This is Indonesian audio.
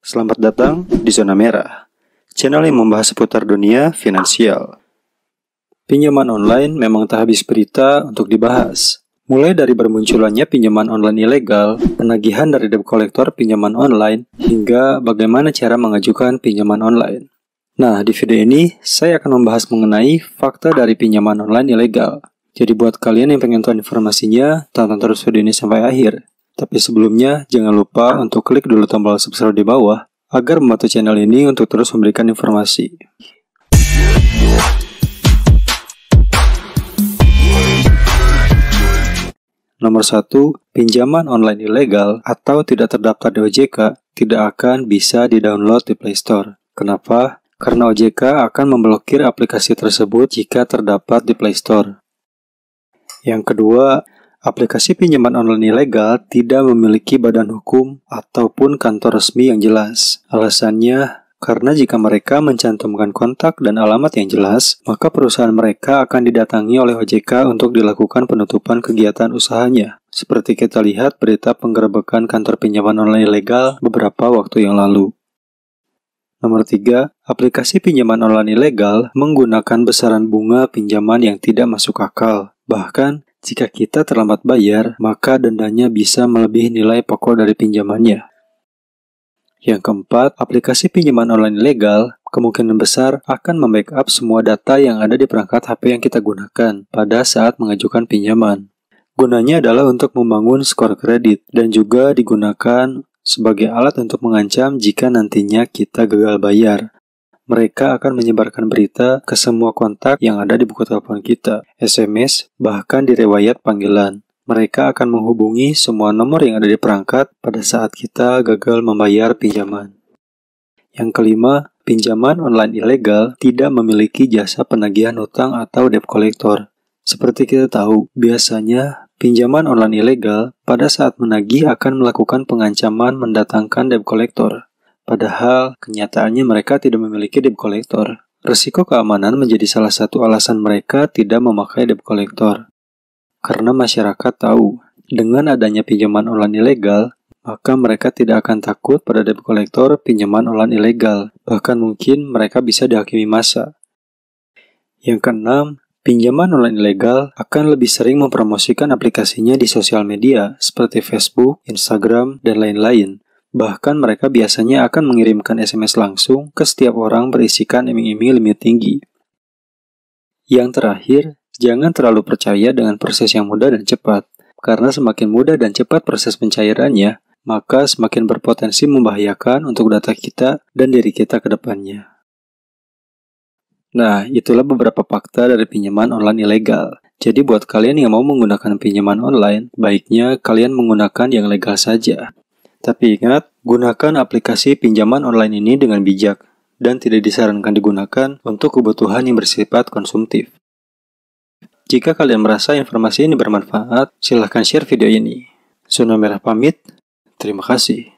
Selamat datang di Zona Merah, channel yang membahas seputar dunia finansial. Pinjaman online memang tak habis berita untuk dibahas. Mulai dari bermunculannya pinjaman online ilegal, penagihan dari debt collector pinjaman online, hingga bagaimana cara mengajukan pinjaman online. Nah, di video ini saya akan membahas mengenai fakta dari pinjaman online ilegal. Jadi buat kalian yang pengen tahu informasinya, tonton terus video ini sampai akhir. Tapi sebelumnya, jangan lupa untuk klik dulu tombol subscribe di bawah, agar membantu channel ini untuk terus memberikan informasi. Nomor 1, pinjaman online ilegal atau tidak terdaftar di OJK tidak akan bisa di-download di Play Store. Kenapa? Karena OJK akan memblokir aplikasi tersebut jika terdapat di Play Store. Yang kedua, aplikasi pinjaman online ilegal tidak memiliki badan hukum ataupun kantor resmi yang jelas. Alasannya, karena jika mereka mencantumkan kontak dan alamat yang jelas, maka perusahaan mereka akan didatangi oleh OJK untuk dilakukan penutupan kegiatan usahanya. Seperti kita lihat berita penggerebekan kantor pinjaman online ilegal beberapa waktu yang lalu. Nomor 3, aplikasi pinjaman online ilegal menggunakan besaran bunga pinjaman yang tidak masuk akal. Bahkan, jika kita terlambat bayar, maka dendanya bisa melebihi nilai pokok dari pinjamannya. Yang keempat, aplikasi pinjaman online ilegal kemungkinan besar akan membackup semua data yang ada di perangkat HP yang kita gunakan pada saat mengajukan pinjaman. Gunanya adalah untuk membangun skor kredit dan juga digunakan sebagai alat untuk mengancam jika nantinya kita gagal bayar. Mereka akan menyebarkan berita ke semua kontak yang ada di buku telepon kita, SMS, bahkan di riwayat panggilan. Mereka akan menghubungi semua nomor yang ada di perangkat pada saat kita gagal membayar pinjaman. Yang kelima, pinjaman online ilegal tidak memiliki jasa penagihan utang atau debt collector. Seperti kita tahu, biasanya pinjaman online ilegal pada saat menagih akan melakukan pengancaman mendatangkan debt collector. Padahal, kenyataannya mereka tidak memiliki debt collector. Risiko keamanan menjadi salah satu alasan mereka tidak memakai debt collector. Karena masyarakat tahu, dengan adanya pinjaman online ilegal, maka mereka tidak akan takut pada debt collector pinjaman online ilegal. Bahkan mungkin mereka bisa dihakimi massa. Yang keenam, pinjaman online ilegal akan lebih sering mempromosikan aplikasinya di sosial media seperti Facebook, Instagram, dan lain-lain. Bahkan mereka biasanya akan mengirimkan SMS langsung ke setiap orang berisikan iming-iming limit tinggi. Yang terakhir, jangan terlalu percaya dengan proses yang mudah dan cepat. Karena semakin mudah dan cepat proses pencairannya, maka semakin berpotensi membahayakan untuk data kita dan diri kita ke depannya. Nah, itulah beberapa fakta dari pinjaman online ilegal. Jadi buat kalian yang mau menggunakan pinjaman online, baiknya kalian menggunakan yang legal saja. Tapi ingat, gunakan aplikasi pinjaman online ini dengan bijak dan tidak disarankan digunakan untuk kebutuhan yang bersifat konsumtif. Jika kalian merasa informasi ini bermanfaat, silahkan share video ini. Zona Merah pamit, terima kasih.